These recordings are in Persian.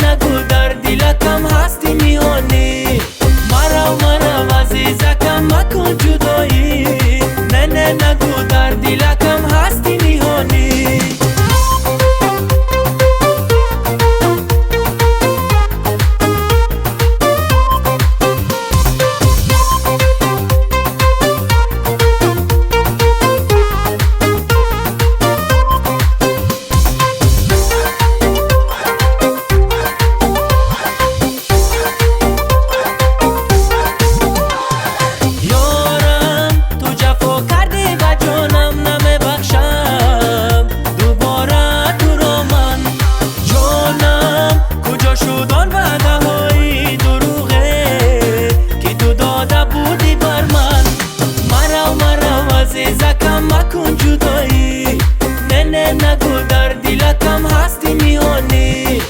نگو در دلکم هستی میهانی مرا عزیزکم مکن جدایی نه نگو در دلکم هستی میهانی عزیزکم مکن جدایی نه نگو در دلکم هستی میهانی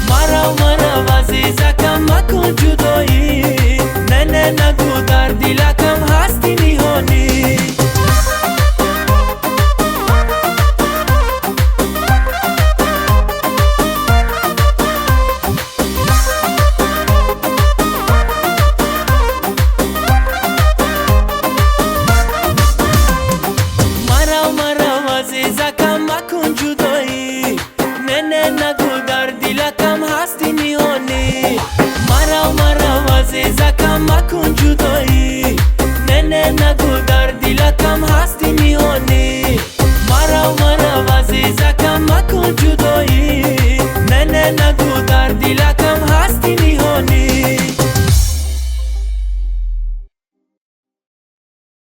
مرا عزیزکم مکن جدایی نه نگو در دلکم هستی میهانی عزیزکم مکن جدایی نه نگو در دلکم هستی میهانی مرا عزیزکم مکن جدایی نه نگو در دلکم هستی میهانی